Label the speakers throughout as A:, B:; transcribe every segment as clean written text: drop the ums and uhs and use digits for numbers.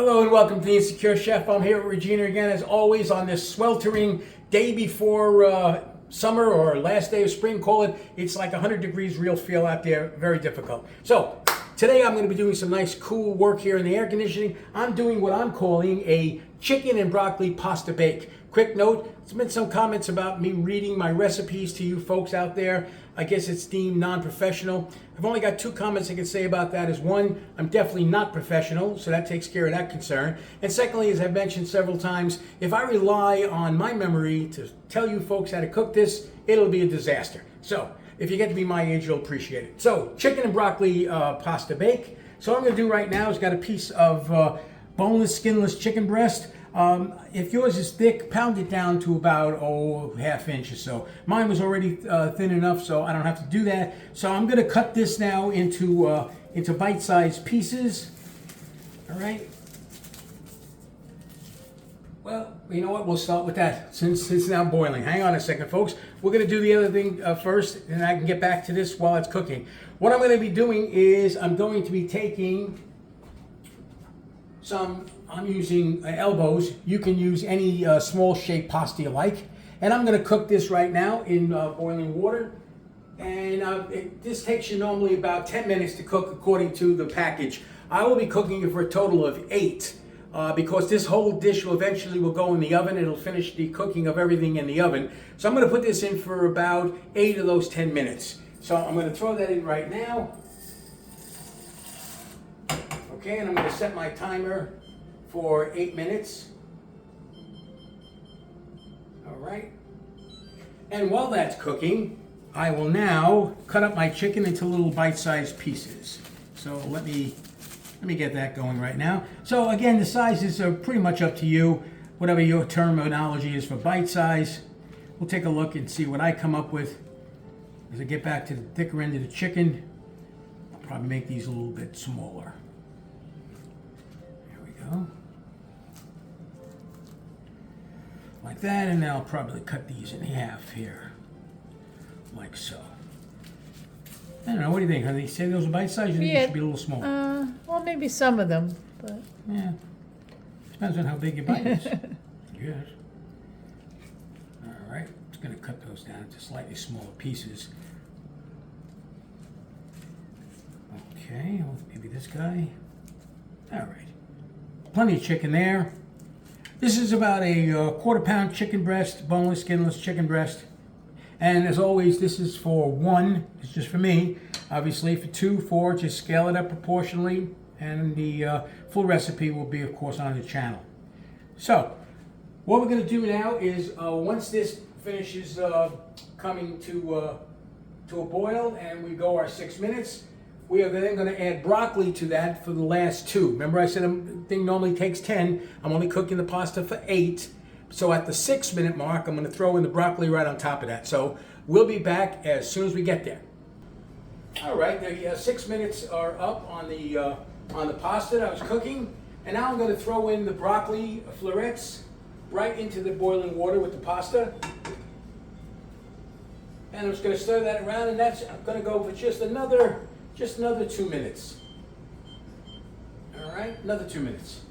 A: Hello and welcome to the Insecure Chef. I'm here with Regina again, as always, on this sweltering day before summer or last day of spring, call it. It's like 100 degrees real feel out there, very difficult. So today I'm going to be doing some nice cool work here in the air conditioning. I'm doing what I'm calling a chicken and broccoli pasta bake. Quick note, there's been some comments about me reading my recipes to you folks out there. I guess it's deemed non-professional. I've only got two comments I can say about that. Is one, I'm definitely not professional, so that takes care of that concern. And secondly, as I've mentioned several times, if I rely on my memory to tell you folks how to cook this, it'll be a disaster. So if you get to be my age, you'll appreciate it. So chicken and broccoli pasta bake. So what I'm going to do right now is got a piece of boneless, skinless chicken breast. If yours is thick, pound it down to about half inch or so. Mine was already thin enough, so I don't have to do that. So I'm going to cut this now into bite-sized pieces. All right. Well, you know what? We'll start with that since it's now boiling. Hang on a second, folks. We're going to do the other thing first, and I can get back to this while it's cooking. What I'm going to be doing is I'm going to be taking I'm using elbows. You can use any small shaped pasta you like. And I'm going to cook this right now in boiling water. And this takes you normally about 10 minutes to cook according to the package. I will be cooking it for a total of 8 because this whole dish will eventually go in the oven. It'll finish the cooking of everything in the oven. So I'm going to put this in for about 8 of those 10 minutes. So I'm going to throw that in right now. Okay, and I'm going to set my timer for 8 minutes. All right. And while that's cooking, I will now cut up my chicken into little bite-sized pieces. So let me get that going right now. So again, the sizes are pretty much up to you, whatever your terminology is for bite size. We'll take a look and see what I come up with. As I get back to the thicker end of the chicken, I'll probably make these a little bit smaller. Like that, and then I'll probably cut these in half here, like so. I don't know, what do you think, honey? You say those are bite size, you think they should be a little smaller?
B: Well, maybe some of them, but...
A: Yeah, depends on how big your bite is. Yes. All right, just gonna cut those down into slightly smaller pieces. Okay, well, maybe this guy. All right, plenty of chicken there. This is about a quarter-pound chicken breast, boneless, skinless chicken breast. And as always, this is for 1, it's just for me. Obviously, for 2, 4, just scale it up proportionally. And the full recipe will be, of course, on the channel. So, what we're going to do now is, once this finishes coming to a boil and we go our 6 minutes, we are then going to add broccoli to that for the last 2. Remember I said a thing normally takes 10. I'm only cooking the pasta for 8. So at the 6-minute mark, I'm going to throw in the broccoli right on top of that. So we'll be back as soon as we get there. All right, the 6 minutes are up on the pasta that I was cooking. And now I'm going to throw in the broccoli florets right into the boiling water with the pasta. And I'm just going to stir that around, and I'm going to go for just another 2 minutes. All right, another 2 minutes.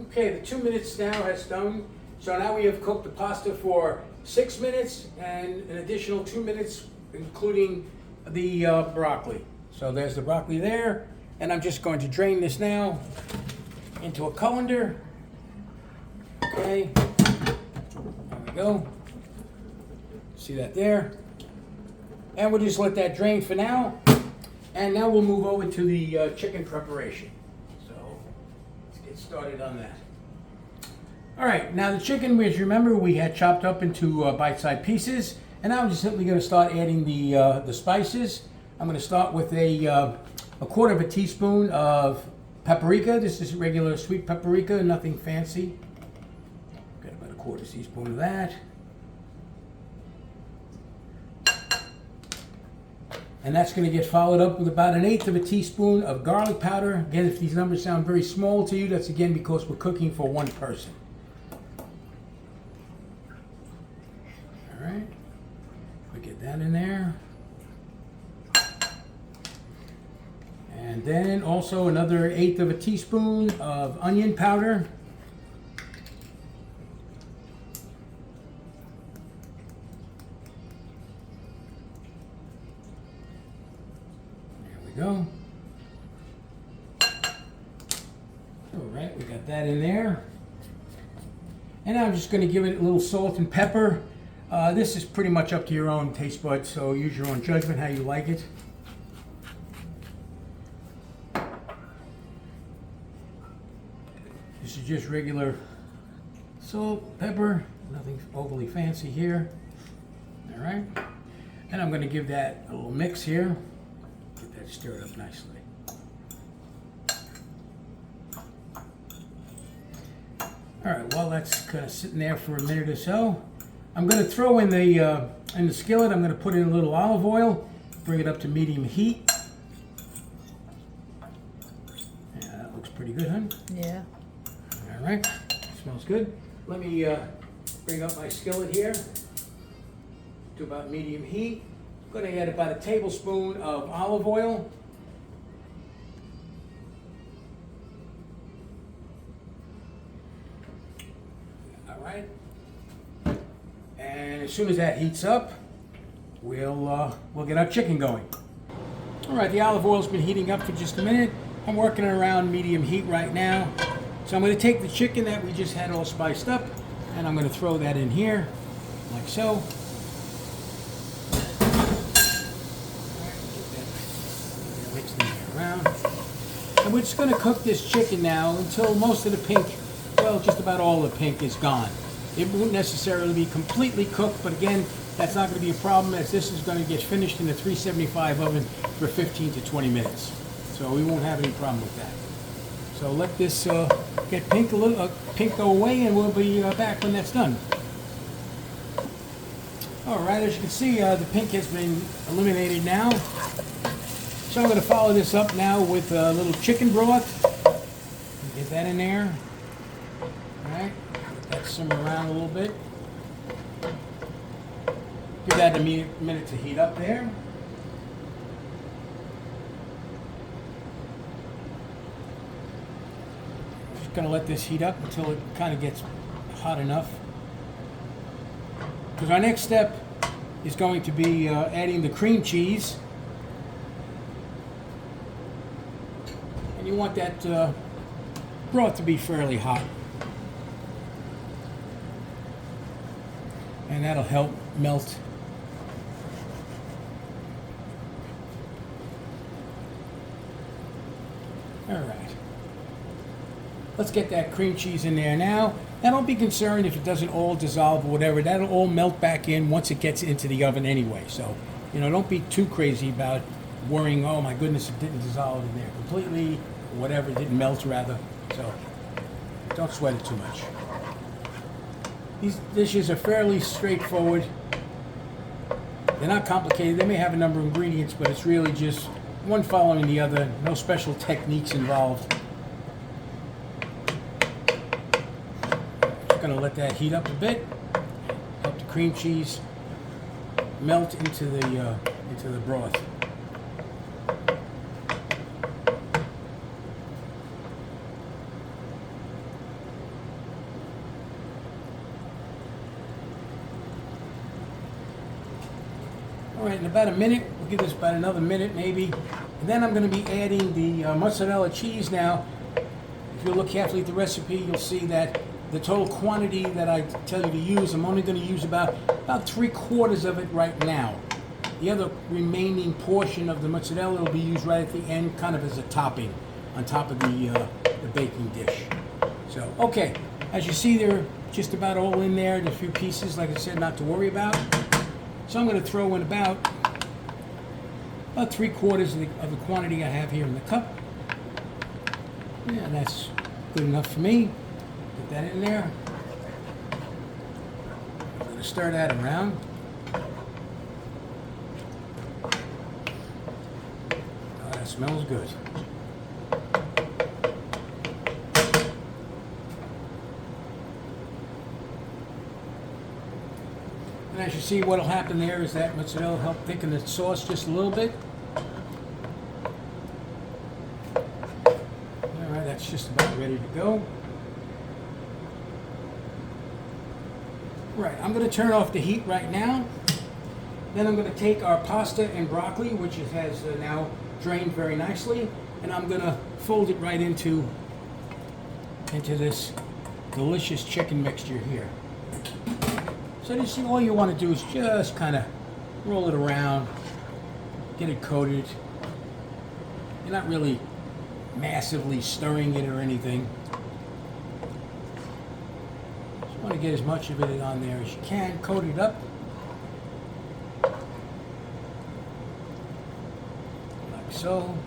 A: Okay, the 2 minutes now has done. So now we have cooked the pasta for 6 minutes and an additional 2 minutes, including the broccoli. So there's the broccoli there, and I'm just going to drain this now into a colander. Okay, there we go. See that there? And we'll just let that drain for now. And now we'll move over to the chicken preparation. So let's get started on that. All right, now the chicken, as you remember, we had chopped up into bite-sized pieces. And now I'm just simply going to start adding the spices. I'm going to start with a quarter of a teaspoon of paprika. This is regular sweet paprika, nothing fancy. Got about a quarter teaspoon of that. And that's going to get followed up with about 1/8 of a teaspoon of garlic powder. Again, if these numbers sound very small to you, that's again because we're cooking for 1 person. All right, we get that in there. And And then also another 1/8 of a teaspoon of onion powder. There we go. All right, we got that in there. And I'm just going to give it a little salt and pepper. This is pretty much up to your own taste buds, so use your own judgment how you like it. This is just regular salt, pepper, nothing overly fancy here. All right, and I'm going to give that a little mix here. Get that stirred up nicely. All right, while that's kind of sitting there for a minute or so, I'm going to throw in the skillet. I'm going to put in a little olive oil, bring it up to medium heat. Yeah, that looks pretty good, huh?
B: Yeah.
A: All right, smells good. Let me bring up my skillet here to about medium heat. I'm going to add about a tablespoon of olive oil. All right. And as soon as that heats up, we'll get our chicken going. All right, the olive oil's been heating up for just a minute. I'm working around medium heat right now. So I'm going to take the chicken that we just had all spiced up, and I'm going to throw that in here, like so. All right, get that mixed in around. And we're just going to cook this chicken now until most of the pink, well, just about all the pink is gone. It won't necessarily be completely cooked, but again, that's not going to be a problem as this is going to get finished in the 375 oven for 15 to 20 minutes. So we won't have any problem with that. So let this get pink a little, pink go away, and we'll be back when that's done. All right, as you can see, the pink has been eliminated now. So I'm going to follow this up now with a little chicken broth. Get that in there. All right, let that simmer around a little bit. Give that a minute to heat up there. Going to let this heat up until it kind of gets hot enough, because our next step is going to be adding the cream cheese, and you want that broth to be fairly hot, and that'll help melt. All right. Let's get that cream cheese in there now. Now don't be concerned if it doesn't all dissolve or whatever. That'll all melt back in once it gets into the oven anyway. So, you know, don't be too crazy about worrying, oh my goodness, it didn't dissolve in there completely, or whatever, it didn't melt rather. So don't sweat it too much. These dishes are fairly straightforward. They're not complicated. They may have a number of ingredients, but it's really just one following the other. No special techniques involved. Going to let that heat up a bit, help the cream cheese melt into the broth. All right, in about a minute, we'll give this about another minute maybe, and then I'm going to be adding the mozzarella cheese now. If you look carefully at the recipe, you'll see that the total quantity that I tell you to use, I'm only going to use about 3/4 of it right now. The other remaining portion of the mozzarella will be used right at the end, kind of as a topping on top of the baking dish. So, okay, as you see, they're just about all in there. There's a few pieces, like I said, not to worry about. So I'm going to throw in about 3/4 of the quantity I have here in the cup. Yeah, that's good enough for me. Put that in there. I'm going to stir that around. Oh, that smells good. And as you see, what will happen there is that mozzarella will help thicken the sauce just a little bit. it's just about ready to go. Right, I'm going to turn off the heat right now. Then I'm going to take our pasta and broccoli, which it has now drained very nicely, and I'm going to fold it right into this delicious chicken mixture here. So this, all you want to do is just kind of roll it around, get it coated. You're not really massively stirring it or anything. Just want to get as much of it on there as you can, coat it up. Like so.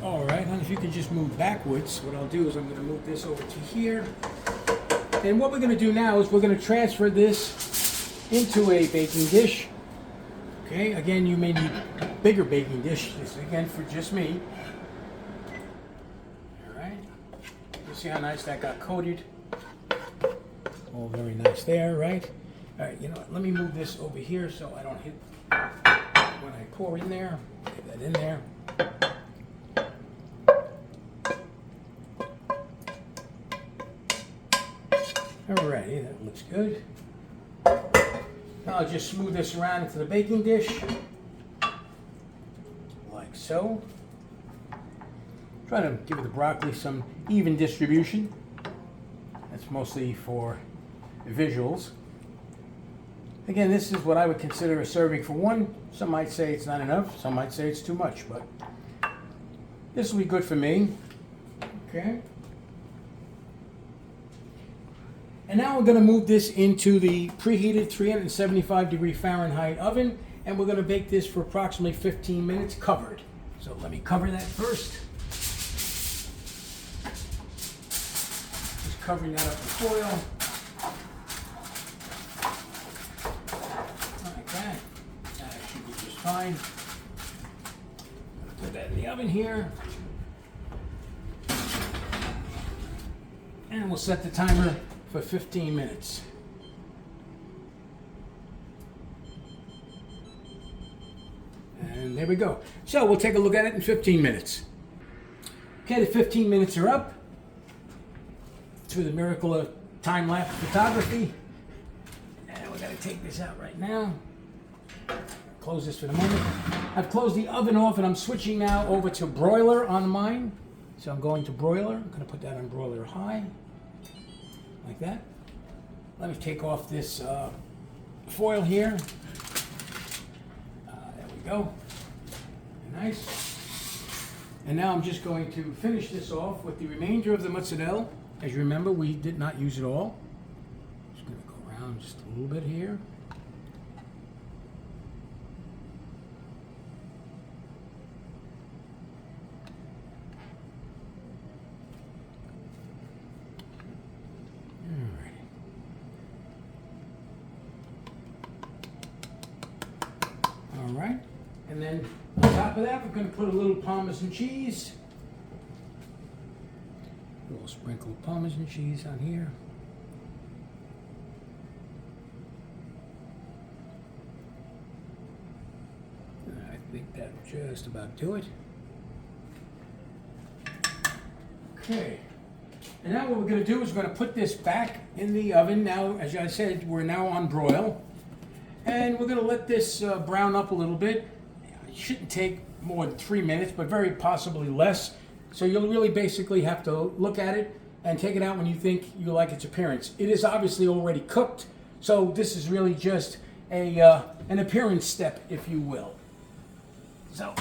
A: Alright, and if you can just move backwards, what I'll do is I'm going to move this over to here. And what we're going to do now is we're going to transfer this into a baking dish. Okay, again, you may need a bigger baking dish. This is again for just me. Alright, you see how nice that got coated? All very nice there, right? Alright, you know what, let me move this over here so I don't hit when I pour in there. Get that in there. Alrighty, that looks good. Now I'll just smooth this around into the baking dish, like so. Try to give the broccoli some even distribution. That's mostly for visuals. Again, this is what I would consider a serving for one. Some might say it's not enough, some might say it's too much, but this will be good for me. Okay. And now we're going to move this into the preheated 375-degree Fahrenheit oven, and we're going to bake this for approximately 15 minutes covered. So let me cover that first. Just covering that up with foil. Like that. That should be just fine. Put that in the oven here. And we'll set the timer for 15 minutes. And there we go. So we'll take a look at it in 15 minutes. Okay, the 15 minutes are up. Through the miracle of time-lapse photography. And we're going to take this out right now. Close this for the moment. I've closed the oven off and I'm switching now over to broiler on mine. So I'm going to broiler. I'm going to put that on broiler high. Like that. Let me take off this foil here. There we go. Nice. And now I'm just going to finish this off with the remainder of the mozzarella. As you remember, we did not use it all. Just going to go around just a little bit here. Alright, and then on top of that, we're going to put a little Parmesan cheese. A little sprinkle of Parmesan cheese on here. I think that'll just about do it. Okay, and now what we're going to do is we're going to put this back in the oven. Now, as I said, we're now on broil. And we're going to let this brown up a little bit. It shouldn't take more than 3 minutes, but very possibly less. So you'll really basically have to look at it and take it out when you think you like its appearance. It is obviously already cooked, so this is really just an appearance step, if you will. So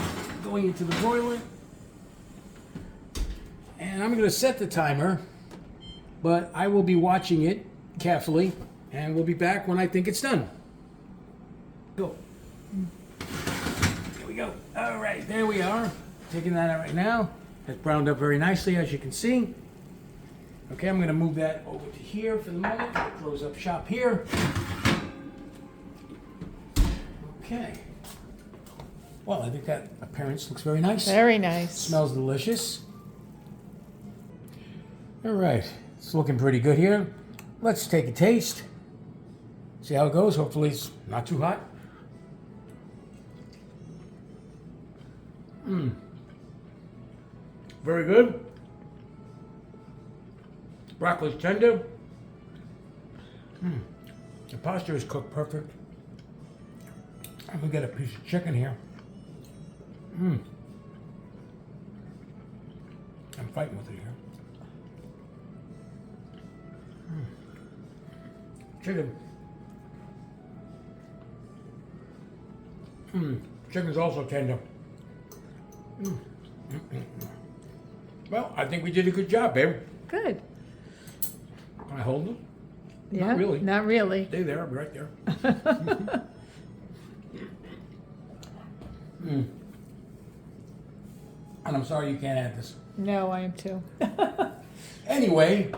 A: going into the broiler. And I'm going to set the timer, but I will be watching it carefully, and we'll be back when I think it's done. Go. Here we go. All right, there we are. Taking that out right now. It's browned up very nicely, as you can see. Okay, I'm going to move that over to here for the moment. Close up shop here. Okay. Well, I think that appearance looks very nice.
B: Very nice.
A: Smells delicious. All right, it's looking pretty good here. Let's take a taste. See how it goes. Hopefully it's not too hot. Very good. Broccoli's tender. The pasta is cooked perfect. I'm gonna get a piece of chicken here. I'm fighting with it here. Chicken. Chicken's also tender. Well, I think we did a good job, babe.
B: Good.
A: Can I hold them?
B: Yeah.
A: Not really.
B: Not really.
A: Stay there, I'll be right there. And I'm sorry you can't add this.
B: No, I am too.
A: Anyway,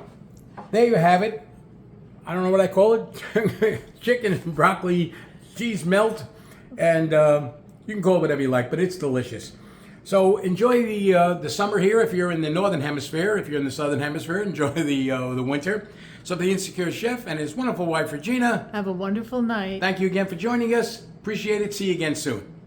A: there you have it. I don't know what I call it. Chicken and broccoli cheese melt. And you can call it whatever you like, but it's delicious. So enjoy the summer here if you're in the northern hemisphere. If you're in the southern hemisphere, enjoy the winter. So the Insecure Chef and his wonderful wife, Regina.
B: Have a wonderful night.
A: Thank you again for joining us. Appreciate it. See you again soon.